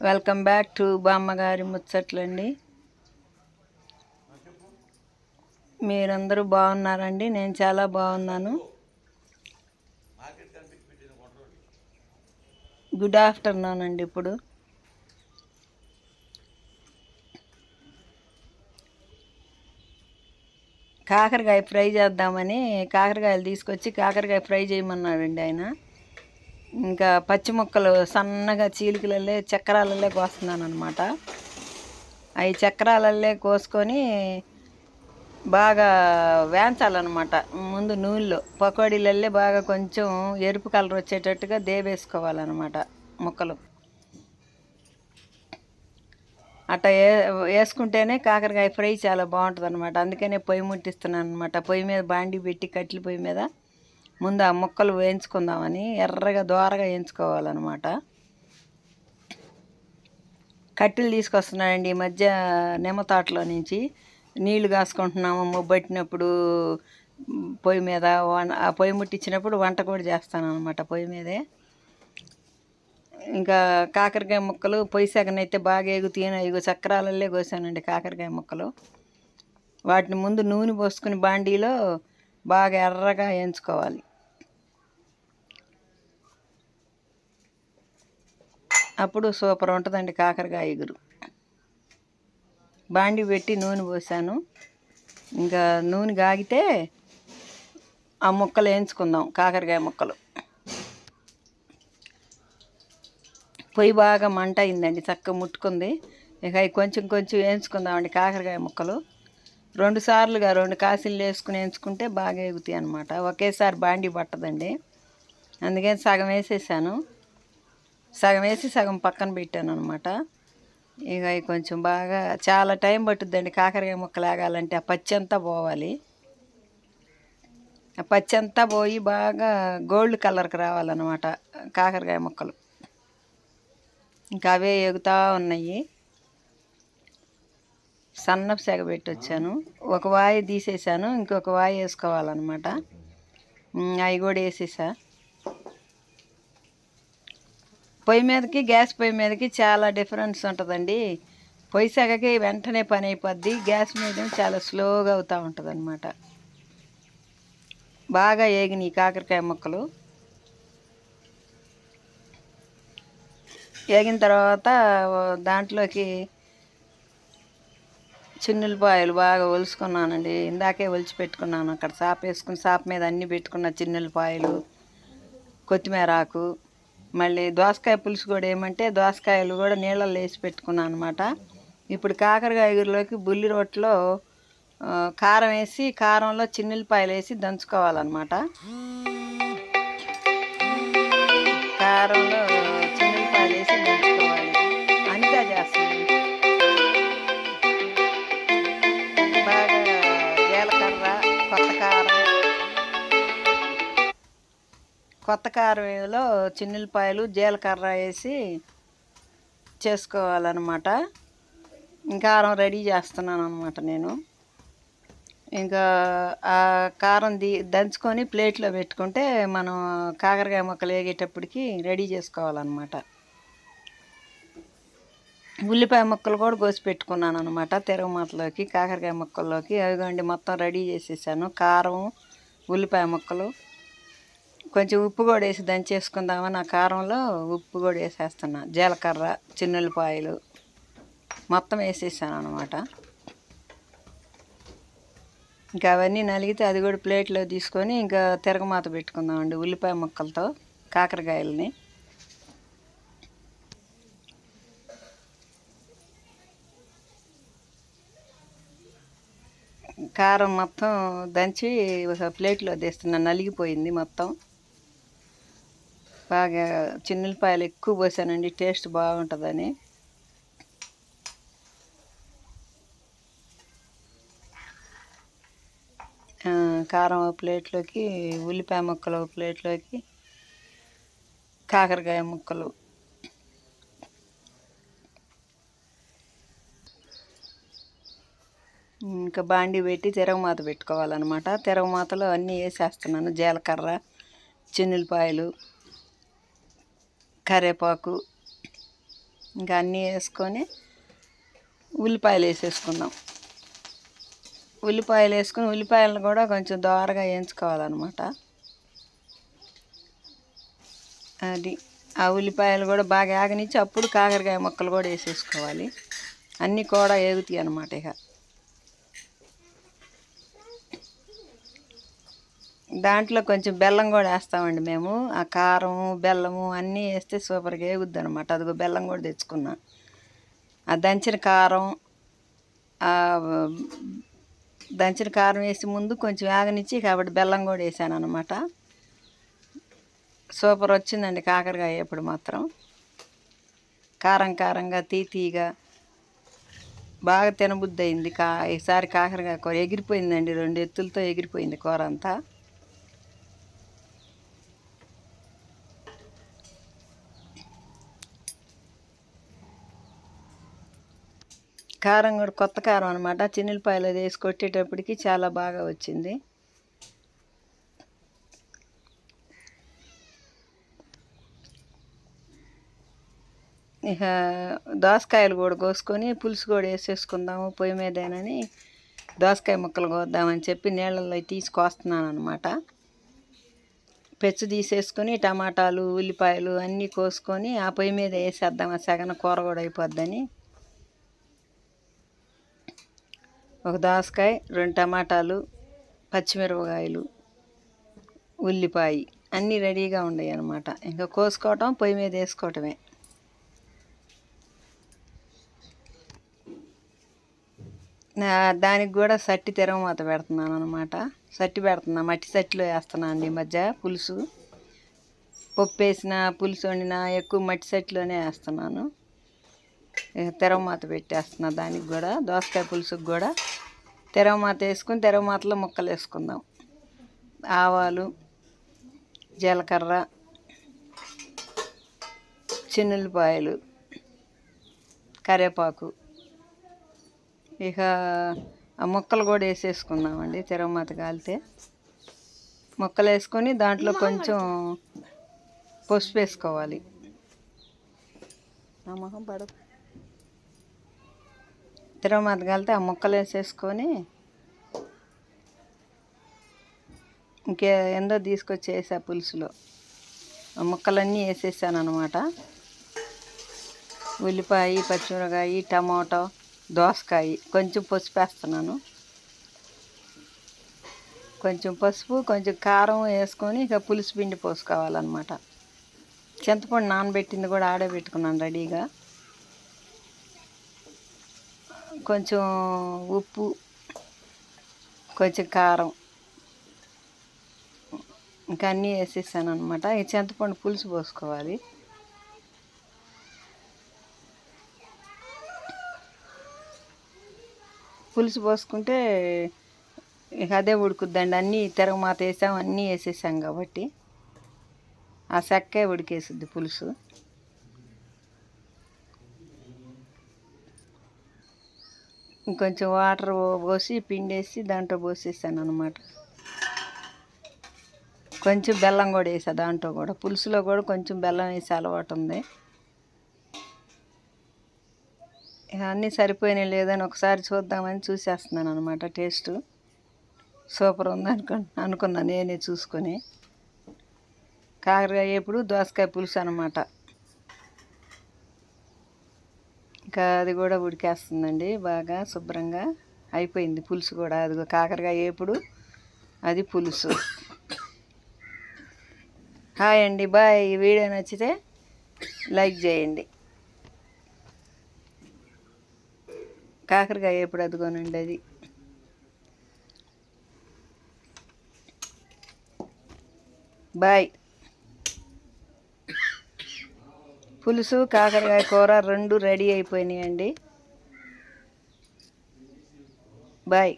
Welcome back to బామ్మగారి ముచ్చట్లండి. మీరందరూ బాగున్నారండి? నేను చాలా బాగున్నాను. గుడ్ ఆఫ్టర్నూన్ అండి. ఇప్పుడు కాకరకాయ ఫ్రై చేద్దామని కాకరకాయలు తీసుకొచ్చి కాకరకాయ ఫ్రై చేయమన్నాడండి ఆయన. ఇంకా పచ్చి ముక్కలు సన్నగా చీలికలల్లే చక్రాలల్లే కోస్తున్నాను అనమాట. అవి చక్రాలల్లే కోసుకొని బాగా వేయించాలన్నమాట. ముందు నూనెలో పకోడీలల్లే బాగా కొంచెం ఎరుపు కలర్ వచ్చేటట్టుగా దేవేసుకోవాలన్నమాట ముక్కలు. అట్లా వేసుకుంటేనే కాకరకాయ ఫ్రై చాలా బాగుంటుంది అనమాట. అందుకనే పొయ్యి ముట్టిస్తున్నాను అనమాట. పొయ్యి మీద బాండి పెట్టి కట్టెల పొయ్యి మీద ముందు ఆ ముక్కలు వేయించుకుందామని ఎర్రగా దోరగా వేయించుకోవాలన్నమాట. కట్టెలు తీసుకొస్తున్నానండి ఈ మధ్య నిమ్మ తోటలో నుంచి. నీళ్లు కాసుకుంటున్నాము మొబ్బట్టినప్పుడు పొయ్యి మీద. ఆ పొయ్యి ముట్టించినప్పుడు వంట కూడా చేస్తాను అనమాట పొయ్యి మీదే. ఇంకా కాకరకాయ ముక్కలు పొయ్యి సగనైతే బాగా ఎగుతీయను. ఇగో చక్రాలల్లే కోసానండి కాకరకాయ ముక్కలు. వాటిని ముందు నూనె పోసుకుని బాండీలో బాగా ఎర్రగా వేయించుకోవాలి. అప్పుడు సూపర్ ఉంటుందండి కాకరకాయ ఎగురు. బాండీ పెట్టి నూనె పోసాను. ఇంకా నూనె కాగితే ఆ ముక్కలు వేయించుకుందాం. కాకరకాయ ముక్కలు పొయ్యి బాగా మంట అయిందండి, చక్కగా ముట్టుకుంది. ఇక అవి కొంచెం కొంచెం వేయించుకుందామండి కాకరకాయ ముక్కలు. 2 సార్లుగా 2 కాశీలు వేసుకుని వేయించుకుంటే బాగా ఎగుతాయి అనమాట. ఒకేసారి బాండీ పట్టదండి. అందుకని సగం వేసేసాను. సగం వేసి సగం పక్కన పెట్టాను అనమాట. ఇక అవి కొంచెం బాగా చాలా టైం పట్టుద్దండి కాకరకాయ ముక్కలు ఆగాలంటే. ఆ పచ్చి అంతా పోవాలి. ఆ పచ్చి అంతా పోయి బాగా గోల్డ్ కలర్కి రావాలన్నమాట కాకరకాయ ముక్కలు. ఇంకా అవే ఎగుతూ ఉన్నాయి. సన్నపు సెగ పెట్టి వచ్చాను. ఒక వాయి తీసేసాను, ఇంకొక వాయి వేసుకోవాలన్నమాట. అవి కూడా వేసేసా. పొయ్యి మీదకి గ్యాస్ పొయ్యి మీదకి చాలా డిఫరెన్స్ ఉంటుందండి. పొయ్యి సెగకి వెంటనే పని అయిపోద్ది. గ్యాస్ మీద చాలా స్లోగా అవుతూ ఉంటుంది అనమాట. బాగా ఏగినాయి కాకరకాయ ముక్కలు. వేగిన తర్వాత దాంట్లోకి చిన్నులపాయలు బాగా ఒలుసుకున్నానండి. ఇందాకే ఒలిచి పెట్టుకున్నాను. అక్కడ సాప వేసుకుని సాప మీద అన్నీ పెట్టుకున్న చిన్నులపాయలు, కొత్తిమీర ఆకు, మళ్ళీ దోసకాయ పులుసు కూడా ఏమంటే దోసకాయలు కూడా నీళ్ళల్లో వేసి పెట్టుకున్నాను అనమాట. ఇప్పుడు కాకరకాయ ఎగురులోకి బుల్లి రొట్టెలో కారం వేసి కారంలో చిన్నులపాయలు వేసి దంచుకోవాలన్నమాట. కారంలో చిన్నులపాయలు వేసి దంచుకోవాలి. అంతా చేస్తుంది. బాగా జీలకర్ర, కొత్త కారంలో చిన్నులపాయలు జీలకర్ర వేసి చేసుకోవాలన్నమాట. కారం రెడీ చేస్తున్నాను అనమాట నేను. ఇంకా ఆ కారం దంచుకొని ప్లేట్లో పెట్టుకుంటే మనం కాకరకాయ ముక్కలు వేగేటప్పటికి రెడీ చేసుకోవాలన్నమాట. ఉల్లిపాయ ముక్కలు కూడా కోసి పెట్టుకున్నాను అనమాట తిరగమాతలోకి, కాకరకాయ ముక్కల్లోకి. అవిగోండి మొత్తం రెడీ చేసేసాను. కారం, ఉల్లిపాయ ముక్కలు, కొంచెం ఉప్పు కూడా వేసి దంచేసుకుందామని ఆ కారంలో ఉప్పు కూడా వేసేస్తున్నా. జీలకర్ర, చిన్నులపాయలు మొత్తం వేసేసాను అనమాట. ఇంకా అవన్నీ నలిగితే అది కూడా ప్లేట్లో తీసుకొని ఇంకా తిరగమాత పెట్టుకుందామండి ఉల్లిపాయ ముక్కలతో కాకరకాయలని. కారం మొత్తం దంచి ఒక ప్లేట్లో తీస్తున్నా. నలిగిపోయింది మొత్తం. బాగా చిన్నులపాయలు ఎక్కువ పోసానండి, టేస్ట్ బాగుంటుందని. కారం ఒక ప్లేట్లోకి, ఉల్లిపాయ ముక్కలు ఒక ప్లేట్లోకి, కాకరకాయ ముక్కలు. ఇంకా బాండి పెట్టి తిరగమాత పెట్టుకోవాలన్నమాట. తిరగమాతలో అన్నీ వేసేస్తున్నాను. జీలకర్ర, చిన్నులపాయలు, కరివేపాకు, ఇంకా అన్నీ వేసుకొని ఉల్లిపాయలు వేసేసుకుందాం. ఉల్లిపాయలు వేసుకుని ఉల్లిపాయలను కూడా కొంచెం దోరగా వేయించుకోవాలన్నమాట. అది ఆ ఉల్లిపాయలు కూడా బాగా ఆగనిచ్చి అప్పుడు కాకరకాయ ముక్కలు కూడా వేసేసుకోవాలి. అన్నీ కూడా వేగుతాయి అన్నమాట. ఇక దాంట్లో కొంచెం బెల్లం కూడా వేస్తామండి మేము. ఆ కారం బెల్లము అన్నీ వేస్తే సూపర్గా వేగుద్ది అనమాట. అదిగో బెల్లం కూడా తెచ్చుకున్నా. ఆ దంచిన కారం వేసి ముందు కొంచెం ఆగనిచ్చి కాబట్టి బెల్లం కూడా వేసాను అనమాట. సూపర్ వచ్చిందండి కాకరకాయ ఇప్పుడు మాత్రం. కారం కారంగా తీగా బాగా తినబుద్ధి అయింది. ఈసారి కాకరకాయ కూర ఎగిరిపోయిందండి. 2 ఎత్తులతో ఎగిరిపోయింది కూర అంతా. కారం కూడా కొత్త కారం అనమాట. చిన్నులపాయలు వేసి కొట్టేటప్పటికి చాలా బాగా వచ్చింది. ఇక దోసకాయలు కూడా కోసుకొని పులుసు కూడా వేసేసుకుందాము పొయ్యి మీదేనని దోసకాయ ముక్కలు కోద్దామని చెప్పి నీళ్ళల్లో తీసి కోస్తున్నాను అనమాట. పెచ్చు తీసేసుకొని టమాటాలు ఉల్లిపాయలు అన్నీ కోసుకొని ఆ పొయ్యి మీద వేసేద్దాం. ఆ సగన కూర కూడా అయిపోద్దని ఒక దోసకాయ, 2 టమాటాలు, పచ్చిమిరపకాయలు, ఉల్లిపాయ అన్నీ రెడీగా ఉన్నాయి అన్నమాట. ఇంకా కోసుకోవటం పొయ్యి మీద వేసుకోవటమే. దానికి కూడా సట్టి తిరగమాత పెడుతున్నాను అనమాట. సట్టి పెడుతున్నా, మట్టి సట్టిలో వేస్తున్నాను ఈ మధ్య పులుసు. పప్పు వేసిన పులుసు వండినా ఎక్కువ మట్టి సట్టిలోనే వేస్తున్నాను. తిరగమాత పెట్టేస్తున్నా. దానికి కూడా దోసకాయ పులుసుకు కూడా తిరగమాత వేసుకుని తిరగమాతలో ముక్కలు వేసుకుందాం. ఆవాలు, జీలకర్ర, చిన్నులపాయలు, కరివేపాకు, ఇక ఆ ముక్కలు కూడా వేసేసుకుందామండి. తిరగమాత కాలితే ముక్కలు వేసుకొని దాంట్లో కొంచెం పసుపు వేసుకోవాలి. తిరగమాత కాలితే ఆ ముక్కలు వేసేసుకొని ఎందో తీసుకొచ్చి వేసా పులుసులో. ఆ ముక్కలన్నీ వేసేసాను అనమాట. ఉల్లిపాయ, పచ్చిమిరపకాయ, టమాటో, దోసకాయ, కొంచెం పసుపు వేస్తున్నాను. కొంచెం పసుపు కొంచెం కారం వేసుకొని ఇక పులుసు పిండి పోసుకోవాలన్నమాట. చింతపండు నానబెట్టింది కూడా ఆడబెట్టుకున్నాను రెడీగా. కొంచెం ఉప్పు, కొంచెం కారం ఇంకా అన్నీ వేసేసాను అనమాట. ఈ చింతపండు పులుసు పోసుకోవాలి. పులుసు పోసుకుంటే ఇక అదే ఉడుకుద్దండి. అన్నీ తిరగమాత వేసాం, అన్నీ వేసేసాం కాబట్టి ఆ చెక్కే ఉడికేసిద్ది పులుసు. ఇంకొంచెం వాటర్ పోసి పిండేసి దాంట్లో పోసేసాను అనమాట. కొంచెం బెల్లం కూడా వేసా దాంట్లో కూడా. పులుసులో కూడా కొంచెం బెల్లం వేసి అలవాటు ఉంది. ఇక అన్నీ సరిపోయినాయి లేదని ఒకసారి చూద్దామని చూసేస్తున్నాను అనమాట. టేస్ట్ సూపర్ ఉంది అనుకున్నా నేనే చూసుకొని. కాకరకాయ ఎప్పుడు దోసకాయ పులుసు అనమాట. ఇంకా అది కూడా ఉడికేస్తుందండి బాగా శుభ్రంగా అయిపోయింది పులుసు కూడా. అది కాకరకాయ ఎప్పుడు అది పులుసు. హాయ్ అండి, బాయ్. ఈ వీడియో నచ్చితే లైక్ చేయండి. కాకరకాయ ఎప్పుడు అదుగోనండి అది. బాయ్. పులుసు కాకరకాయ కూర 2 రెడీ అయిపోయినాయండి. బాయ్.